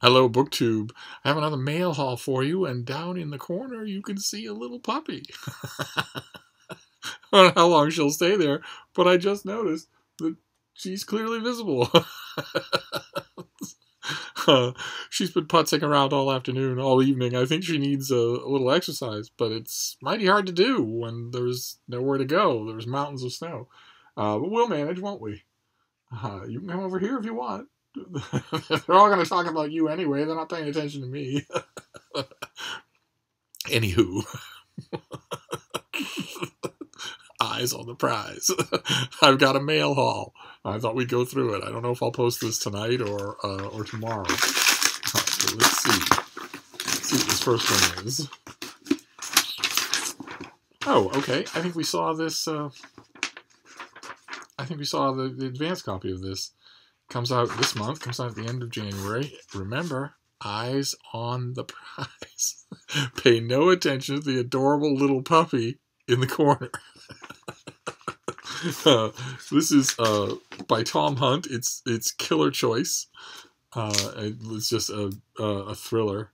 Hello, BookTube. I have another mail haul for you, and down in the corner you can see a little puppy. I don't know how long she'll stay there, but I just noticed that she's clearly visible. She's been putzing around all afternoon, all evening. I think she needs a little exercise, but it's mighty hard to do when there's nowhere to go. There's mountains of snow. But we'll manage, won't we? You can come over here if you want. They're all going to talk about you anyway. They're not paying attention to me. Anywho. Eyes on the prize. I've got a mail haul. I thought we'd go through it. I don't know if I'll post this tonight or tomorrow. So let's see. Let's see what this first one is. Oh, okay. I think we saw this. I think we saw the advanced copy of this. Comes out this month. Comes out at the end of January. Remember, eyes on the prize. Pay no attention to the adorable little puppy in the corner. This is by Tom Hunt. It's Killer Choice. It's just a thriller.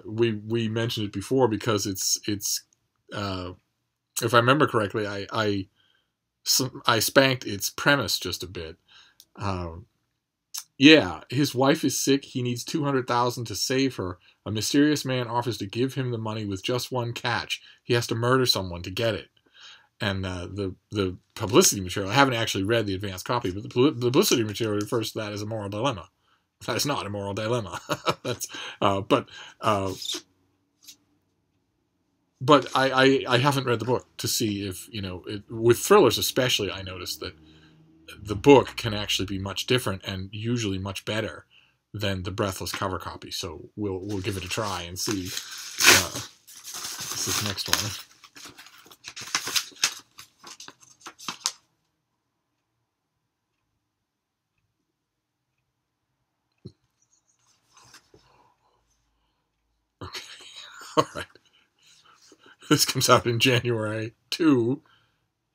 We mentioned it before because it's if I remember correctly, I spanked its premise just a bit. Yeah, his wife is sick. He needs $200,000 to save her. A mysterious man offers to give him the money with just one catch. He has to murder someone to get it. And the publicity material, I haven't actually read the advanced copy, but the publicity material refers to that as a moral dilemma. That is not a moral dilemma. That's but I haven't read the book to see if, with thrillers especially, I noticed that the book can actually be much different and usually much better than the breathless cover copy. So we'll give it a try and see. This is the next one. Okay, all right. This comes out in January 2.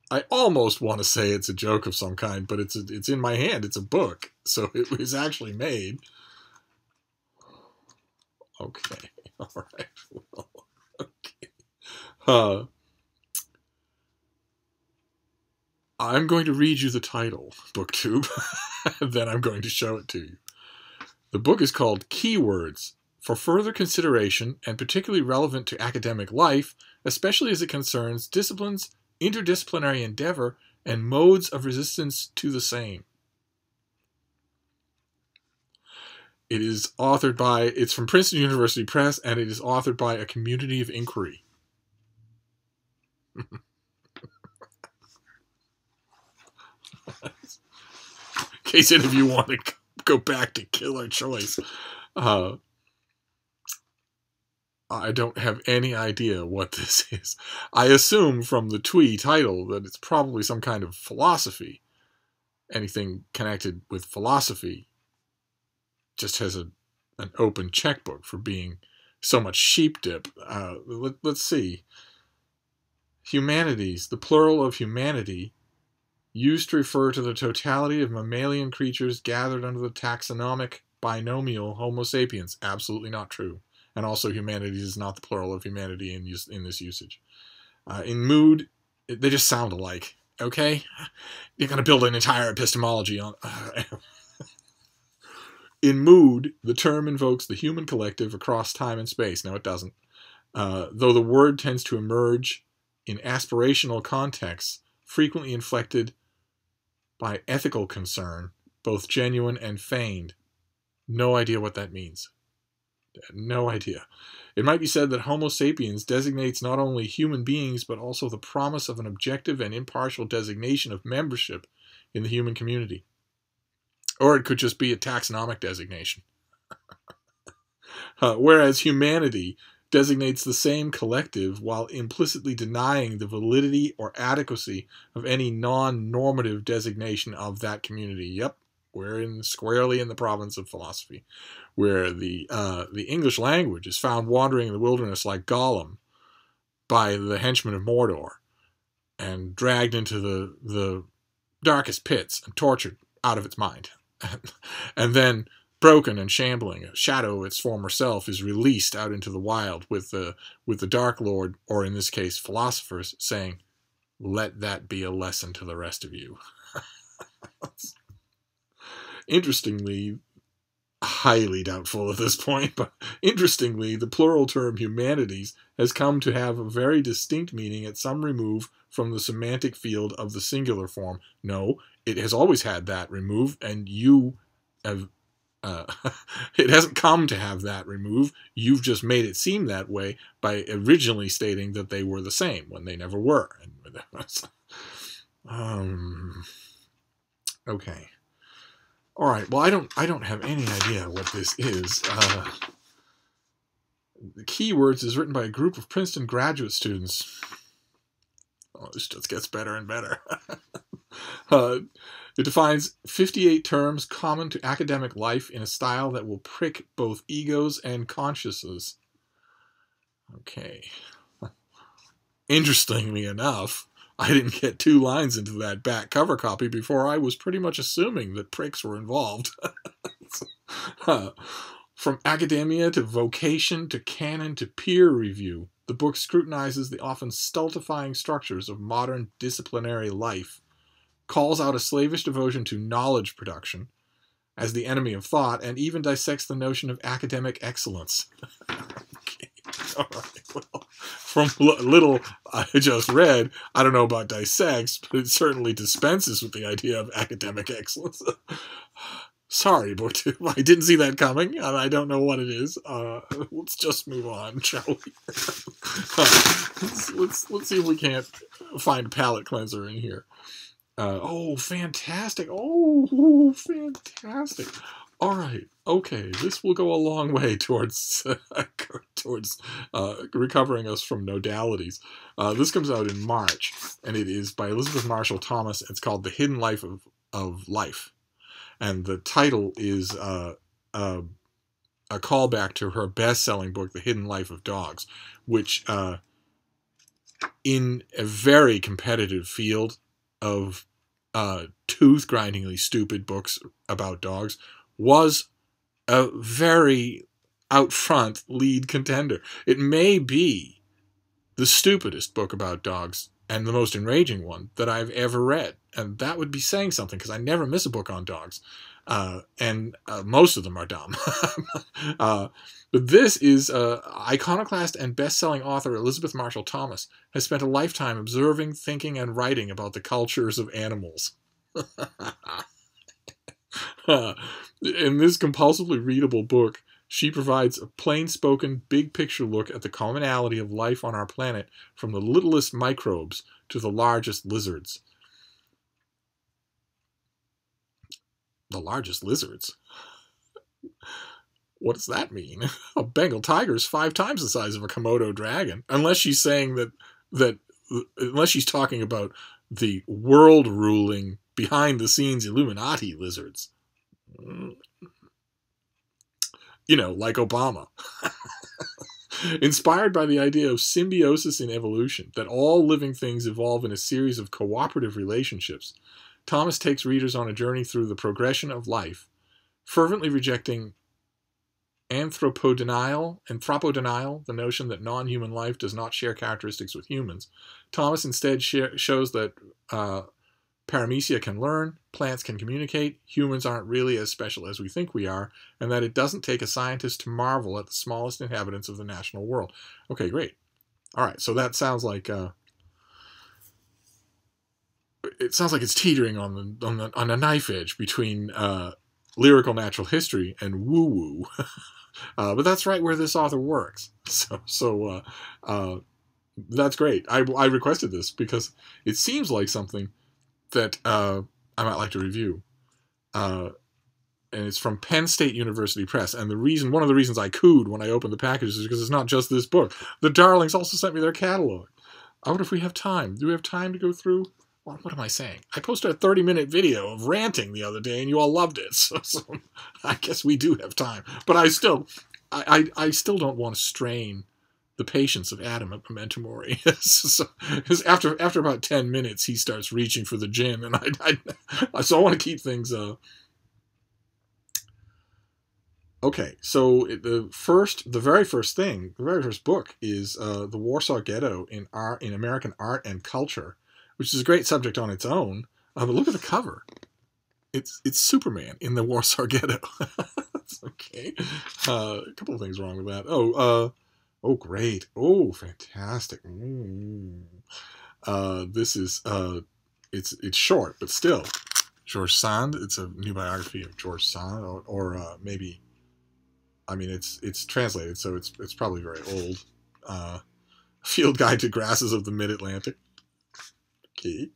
I almost want to say it's a joke of some kind, but it's in my hand. It's a book, so it was actually made. Okay, all right. Well, okay. I'm going to read you the title, BookTube, then I'm going to show it to you. The book is called Keywords. For further consideration, and particularly relevant to academic life, especially as it concerns disciplines, interdisciplinary endeavor, and modes of resistance to the same. It is authored by, it's from Princeton University Press, and it is authored by a community of inquiry. In case any of you want to go back to Killer Choice. I don't have any idea what this is. I assume from the twee title that it's probably some kind of philosophy. Anything connected with philosophy just has an open checkbook for being so much sheep dip. Let's see. Humanities, the plural of humanity, used to refer to the totality of mammalian creatures gathered under the taxonomic binomial Homo sapiens. Absolutely not true. And also, humanities is not the plural of humanity in this usage. In mood, they just sound alike. Okay, you're going to build an entire epistemology on. In mood, the term invokes the human collective across time and space. No, it doesn't. Though the word tends to emerge in aspirational contexts, frequently inflected by ethical concern, both genuine and feigned. No idea what that means. No idea. It might be said that Homo sapiens designates not only human beings, but also the promise of an objective and impartial designation of membership in the human community. Or it could just be a taxonomic designation. Whereas humanity designates the same collective while implicitly denying the validity or adequacy of any non-normative designation of that community. Yep. We're squarely in the province of philosophy, where the English language is found wandering in the wilderness like Gollum by the henchmen of Mordor, and dragged into the darkest pits and tortured out of its mind. And then broken and shambling. A shadow of its former self is released out into the wild with the Dark Lord, or in this case, philosophers, saying, "Let that be a lesson to the rest of you." Interestingly, highly doubtful at this point, but interestingly, the plural term humanities has come to have a very distinct meaning at some remove from the semantic field of the singular form. No, it has always had that remove, and you have it hasn't come to have that remove. You've just made it seem that way by originally stating that they were the same when they never were. Okay. All right. Well, I don't have any idea what this is. The Keywords is written by a group of Princeton graduate students. Oh, this just gets better and better. It defines 58 terms common to academic life in a style that will prick both egos and consciences. Okay. Interestingly enough, I didn't get 2 lines into that back cover copy before I was pretty much assuming that pricks were involved. From academia to vocation to canon to peer review, the book scrutinizes the often stultifying structures of modern disciplinary life, calls out a slavish devotion to knowledge production as the enemy of thought, and even dissects the notion of academic excellence. Okay. All right. Well, from little I just read, I don't know about dissects, but it certainly dispenses with the idea of academic excellence. Sorry, BookTube, I didn't see that coming, and I don't know what it is. Let's just move on, shall we? Let's see if we can't find a palate cleanser in here. Oh, fantastic. Oh, fantastic. All right. Okay. This will go a long way towards recovering us from nodalities. This comes out in March, and it is by Elizabeth Marshall Thomas. It's called The Hidden Life of Life. And the title is a callback to her best-selling book, The Hidden Life of Dogs, which in a very competitive field of tooth-grindingly stupid books about dogs, was a very out-front lead contender. It may be the stupidest book about dogs and the most enraging one that I've ever read. And that would be saying something, because I never miss a book on dogs. And most of them are dumb. But this is iconoclast and best-selling author Elizabeth Marshall Thomas has spent a lifetime observing, thinking, and writing about the cultures of animals. In this compulsively readable book, she provides a plain-spoken, big-picture look at the commonality of life on our planet, from the littlest microbes to the largest lizards. The largest lizards? What does that mean? A Bengal tiger is 5 times the size of a Komodo dragon. Unless she's saying that unless she's talking about the world-ruling, behind-the-scenes Illuminati lizards. You know, like Obama. Inspired by the idea of symbiosis in evolution, that all living things evolve in a series of cooperative relationships, Thomas takes readers on a journey through the progression of life, fervently rejecting anthropodenial, the notion that non-human life does not share characteristics with humans. Thomas instead shows that paramecia can learn, plants can communicate, humans aren't really as special as we think we are, and that it doesn't take a scientist to marvel at the smallest inhabitants of the national world. Okay, great. All right, so that sounds like it sounds like it's teetering on a knife edge between lyrical natural history and woo-woo. But that's right where this author works. So that's great. I requested this because it seems like something that I might like to review. And it's from Penn State University Press. And one of the reasons I cooed when I opened the package is because it's not just this book. The Darlings also sent me their catalog. I wonder if we have time. Do we have time to go through? Well, what am I saying? I posted a 30-minute video of ranting the other day, and you all loved it. So I guess we do have time. But I still don't want to strain the patience of Adam at Memento Mori. So after about 10 minutes, he starts reaching for the gin, and so I want to keep things Okay, so the very first book is the Warsaw Ghetto in American art and culture, which is a great subject on its own. But look at the cover. It's Superman in the Warsaw Ghetto. Okay, a couple of things wrong with that. Oh, great. Oh, fantastic. This is it's short, but still, George Sand. It's a new biography of George Sand, or maybe. I mean, it's translated, so it's probably very old. Field Guide to Grasses of the Mid-Atlantic. Okay.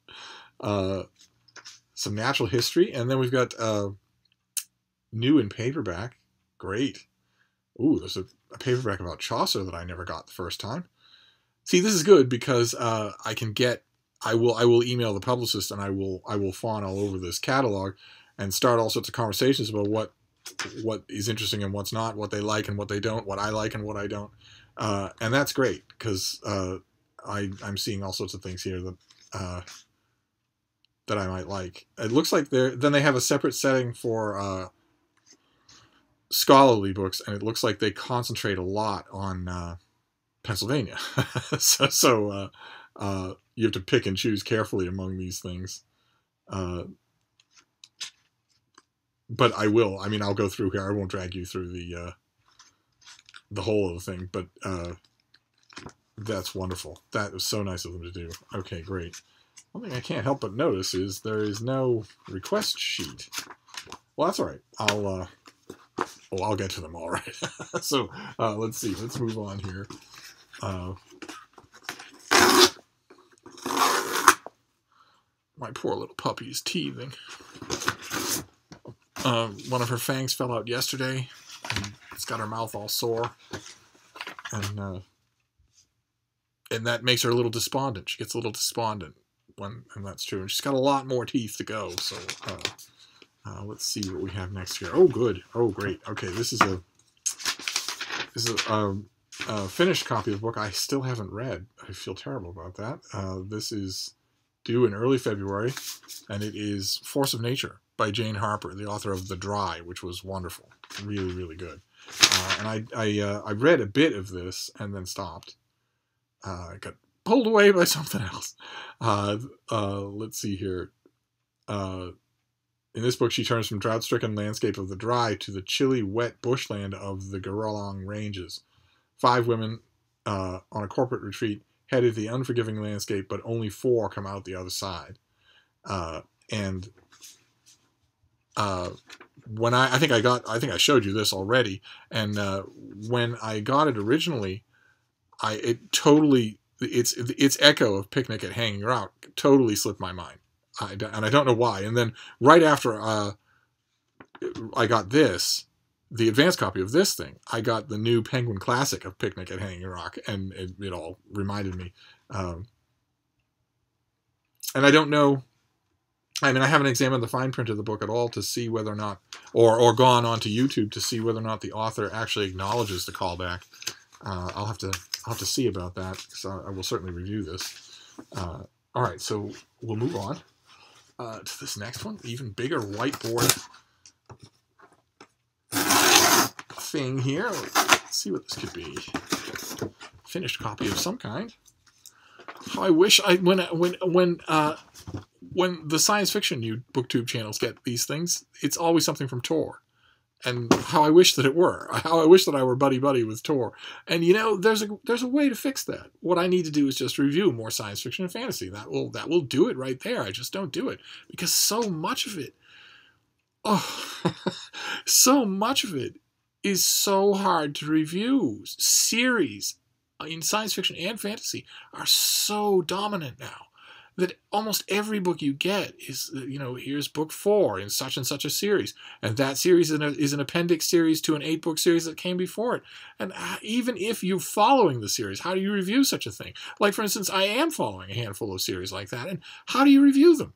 Some natural history, and then we've got new in paperback. Great. Ooh, there's a paperback about Chaucer that I never got the first time. See, this is good because I will email the publicist and I will fawn all over this catalog and start all sorts of conversations about what is interesting and what's not, what they like and what they don't, what I like and what I don't, and that's great because I'm seeing all sorts of things here that I might like. It looks like then they have a separate setting for scholarly books, and it looks like they concentrate a lot on Pennsylvania. so you have to pick and choose carefully among these things. But I will. I mean, I'll go through here. I won't drag you through the whole of the thing, but that's wonderful. That was so nice of them to do. Okay, great. One thing I can't help but notice is there is no request sheet. Well, that's all right. I'll get to them all right. So let's see. Let's move on here. My poor little puppy is teething. One of her fangs fell out yesterday, and it's got her mouth all sore, and that makes her a little despondent. She gets a little despondent and that's true. And she's got a lot more teeth to go. So let's see what we have next here. Oh, good. Oh, great. Okay, this is a finished copy of the book I still haven't read. I feel terrible about that. This is due in early February, and it is Force of Nature by Jane Harper, the author of The Dry, which was wonderful, really, really good. And I read a bit of this and then stopped. I got pulled away by something else. Let's see here. In this book, she turns from drought-stricken landscape of the Dry to the chilly, wet bushland of the Gurralong Ranges. 5 women on a corporate retreat headed the unforgiving landscape, but only 4 come out the other side. When I think I showed you this already, and when I got it originally, its echo of Picnic at Hanging Rock totally slipped my mind, and I don't know why. And then right after I got this, the advanced copy of this thing, I got the new Penguin Classic of Picnic at Hanging Rock, and it all reminded me. And I don't know. I mean, I haven't examined the fine print of the book at all to see whether or not, or gone onto YouTube to see whether or not the author actually acknowledges the callback. I'll have to see about that, because I will certainly review this. All right, so we'll move on to this next one, even bigger whiteboard thing here. Let's see what this could be. Finished copy of some kind. I wish when the science fiction booktube channels get these things, it's always something from Tor. And how I wish that it were. How I wish that I were buddy-buddy with Tor. And there's a way to fix that. What I need to do is just review more science fiction and fantasy. That will do it right there. I just don't do it. Because so much of it, so much of it is so hard to review. Series in science fiction and fantasy are so dominant now that almost every book you get is, here's book 4 in such and such a series. And that series is an appendix series to an 8-book series that came before it. And even if you're following the series, how do you review such a thing? Like, for instance, I am following a handful of series like that. And how do you review them?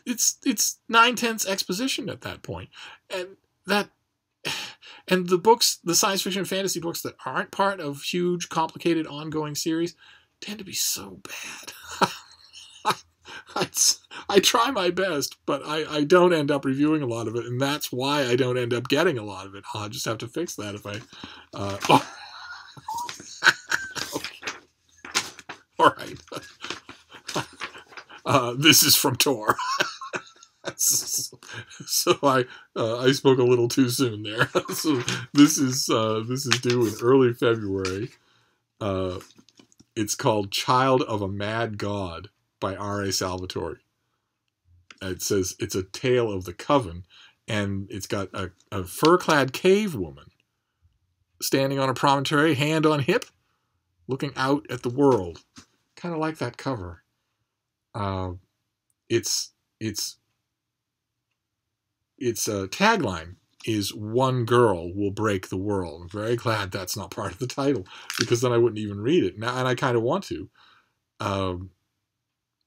It's 9/10 exposition at that point. And the books, the science fiction and fantasy books that aren't part of huge, complicated, ongoing series tend to be so bad. I try my best, but I don't end up reviewing a lot of it, and that's why I don't end up getting a lot of it. I'll just have to fix that if I... Okay. All right. This is from Tor. So I spoke a little too soon there. So this is due in early February. It's called Child of a Mad God by R.A. Salvatore. It says it's a tale of the coven, and it's got a fur-clad cave woman standing on a promontory, hand on hip, looking out at the world. Kind of like that cover. Its tagline is "One girl will break the world." I'm very glad that's not part of the title, because then I wouldn't even read it. Now, and I kind of want to.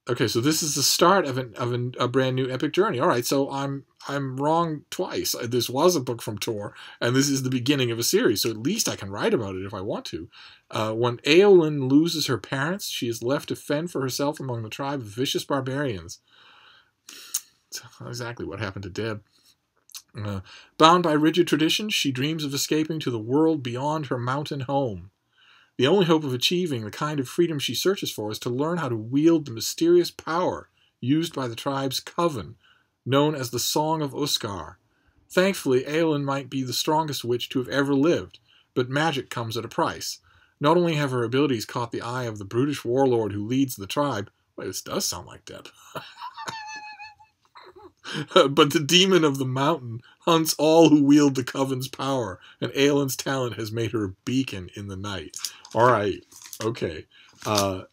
Okay, so this is the start of a brand new epic journey. All right, so I'm wrong twice. This was a book from Tor, and this is the beginning of a series. So at least I can write about it if I want to. When Eowyn loses her parents, she is left to fend for herself among the tribe of vicious barbarians. That's exactly what happened to Deb. Bound by rigid tradition, she dreams of escaping to the world beyond her mountain home. The only hope of achieving the kind of freedom she searches for is to learn how to wield the mysterious power used by the tribe's coven, known as the Song of Uskar. Thankfully, Eowyn might be the strongest witch to have ever lived, but magic comes at a price. Not only have her abilities caught the eye of the brutish warlord who leads the tribe... Wait, this does sound like Deb. But the demon of the mountain hunts all who wield the coven's power, and Eowyn's talent has made her a beacon in the night. All right, okay. I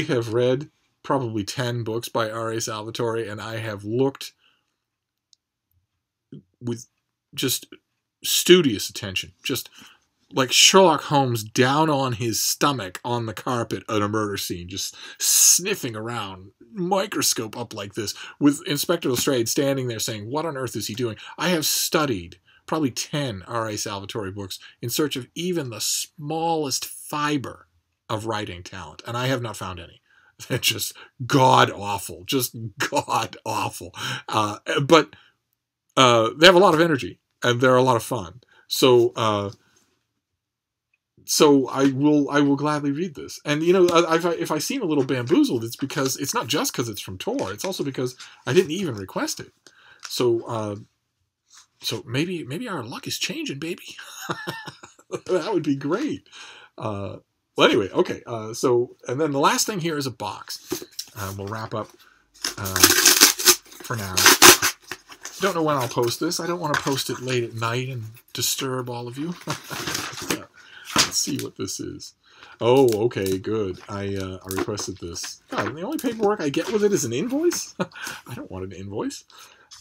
have read probably 10 books by R.A. Salvatore, and I have looked with just studious attention, just like Sherlock Holmes down on his stomach on the carpet at a murder scene, just sniffing around, microscope up like this, with Inspector Lestrade standing there saying, what on earth is he doing? I have studied probably 10 R.A. Salvatore books in search of even the smallest fiber of writing talent, and I have not found any. They're just god-awful, just god-awful. But they have a lot of energy, and they're a lot of fun. So I will gladly read this. And, you know, if I seem a little bamboozled, it's because it's not just because it's from Tor. It's also because I didn't even request it. So maybe our luck is changing, baby. That would be great. Well, anyway, okay. And then the last thing here is a box. We'll wrap up for now. Don't know when I'll post this. I don't want to post it late at night and disturb all of you. Let's see what this is. Oh, okay, good. I requested this. God, and the only paperwork I get with it is an invoice? I don't want an invoice.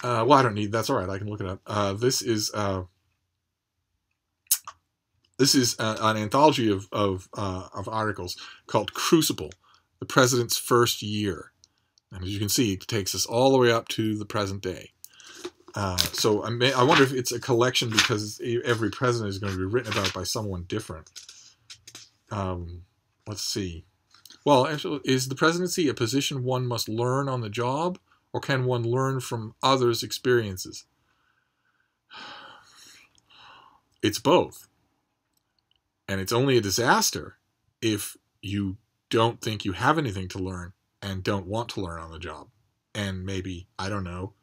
Well, I don't need... That's all right. I can look it up. This is an anthology of articles called Crucible, the President's First Year. And as you can see, it takes us all the way up to the present day. So I wonder if it's a collection because every president is going to be written about by someone different. Let's see. Well, actually, is the presidency a position one must learn on the job, or can one learn from others' experiences? It's both. And it's only a disaster if you don't think you have anything to learn and don't want to learn on the job. And maybe, I don't know,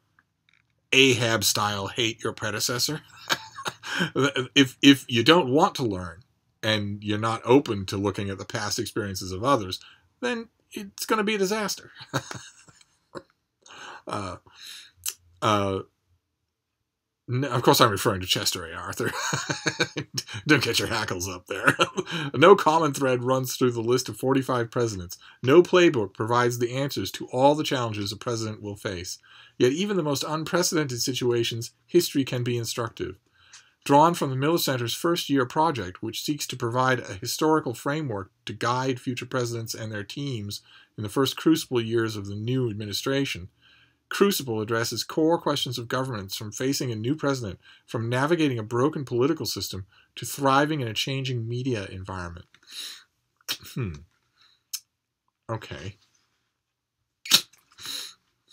Ahab style hate your predecessor. If you don't want to learn and you're not open to looking at the past experiences of others, then it's going to be a disaster. Of course, I'm referring to Chester A. Arthur. Don't get your hackles up there. No common thread runs through the list of 45 presidents. No playbook provides the answers to all the challenges a president will face. Yet even the most unprecedented situations, history can be instructive. Drawn from the Miller Center's first-year project, which seeks to provide a historical framework to guide future presidents and their teams in the first crucible years of the new administration, Crucible addresses core questions of governance, from facing a new president, from navigating a broken political system, to thriving in a changing media environment. Okay.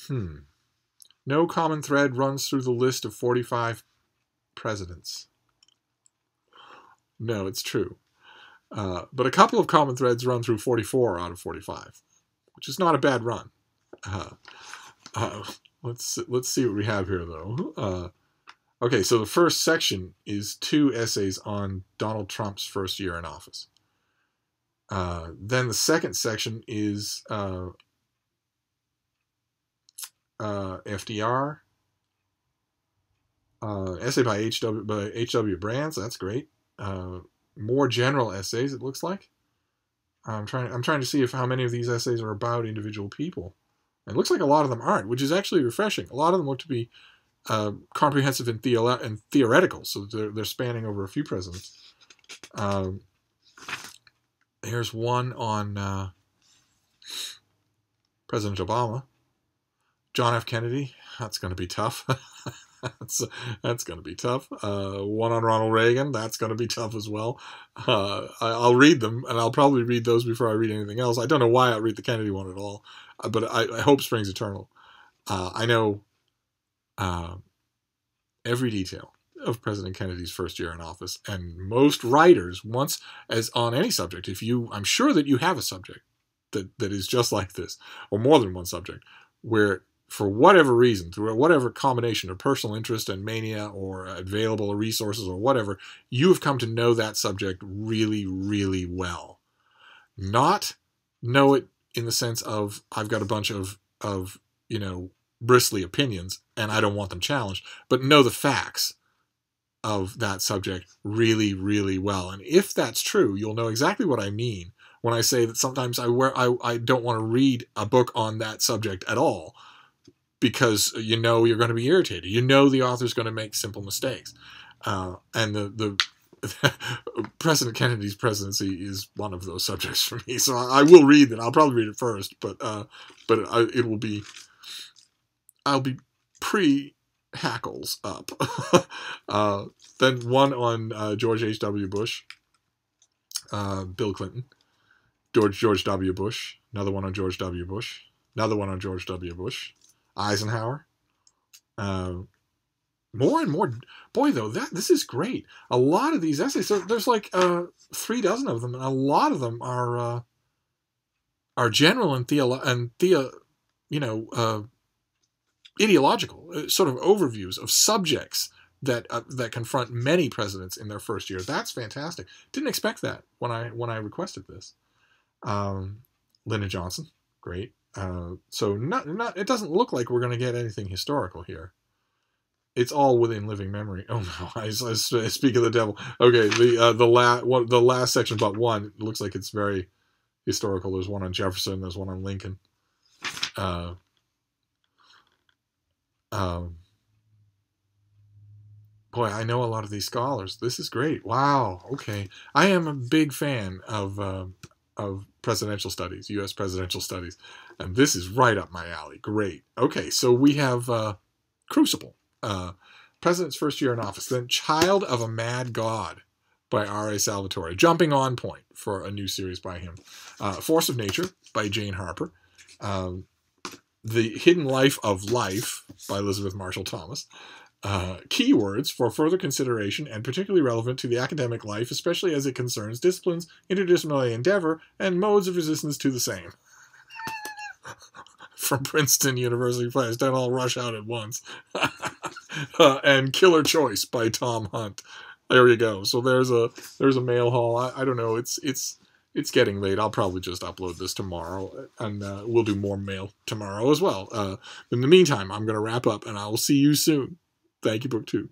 No common thread runs through the list of 45 presidents. No, it's true. But a couple of common threads run through 44 out of 45, which is not a bad run. Let's see what we have here, though. Okay, so the first section is 2 essays on Donald Trump's first year in office. Then the second section is FDR, essay by H.W. Brands. That's great. More general essays, it looks like. I'm trying to see how many of these essays are about individual people. It looks like a lot of them aren't, which is actually refreshing. A lot of them look to be comprehensive and theoretical, so they're spanning over a few presidents. Here's one on President Obama. John F. Kennedy, that's going to be tough. that's going to be tough. One on Ronald Reagan, that's going to be tough as well. I'll read them, and I'll probably read those before I read anything else. I don't know why I'll read the Kennedy one at all, but I hope springs eternal. I know every detail of President Kennedy's first year in office, and most writers, once, as on any subject, I'm sure that you have a subject that is just like this, or more than one subject, where for whatever reason, through whatever combination of personal interest and mania or available resources or whatever, you have come to know that subject really, really well. Not know it in the sense of, I've got a bunch of bristly opinions and I don't want them challenged, but know the facts of that subject really, really well. And if that's true, you'll know exactly what I mean when I say that sometimes I don't want to read a book on that subject at all, because you're going to be irritated. The author's going to make simple mistakes. And the President Kennedy's presidency is one of those subjects for me. So I will read it. I'll probably read it first, but I'll be pre-hackles up. Then one on George H.W. Bush, Bill Clinton, George W. Bush, another one on George W. Bush, another one on George W. Bush, Eisenhower. More and more. Boy, though, this is great. A lot of these essays, there's like 3 dozen of them, and a lot of them are general and ideological, sort of overviews of subjects that confront many presidents in their first year. That's fantastic. Didn't expect that when I requested this. Lyndon Johnson, great. So it doesn't look like we're going to get anything historical here. It's all within living memory. Oh no, I speak of the devil. Okay, the last section but one, it looks like it's very historical. There's one on Jefferson. There's one on Lincoln. Boy, I know a lot of these scholars. This is great. Wow. Okay, I am a big fan of presidential studies, U.S. presidential studies, and this is right up my alley. Great. Okay, so we have Crucible, President's First Year in Office, then Child of a Mad God by R.A. Salvatore, jumping on point for a new series by him. Force of Nature by Jane Harper, The Hidden Life of Life by Elizabeth Marshall Thomas, Keywords for Further Consideration and Particularly Relevant to the Academic Life, especially as it concerns disciplines, interdisciplinary endeavor, and modes of resistance to the same. From Princeton University Press. Don't all rush out at once. And Killer Choice by Tom Hunt. There you go. So there's a mail haul. I don't know. It's getting late. I'll probably just upload this tomorrow, and we'll do more mail tomorrow as well. In the meantime, I'm going to wrap up, and I will see you soon. Thank you, Book 2.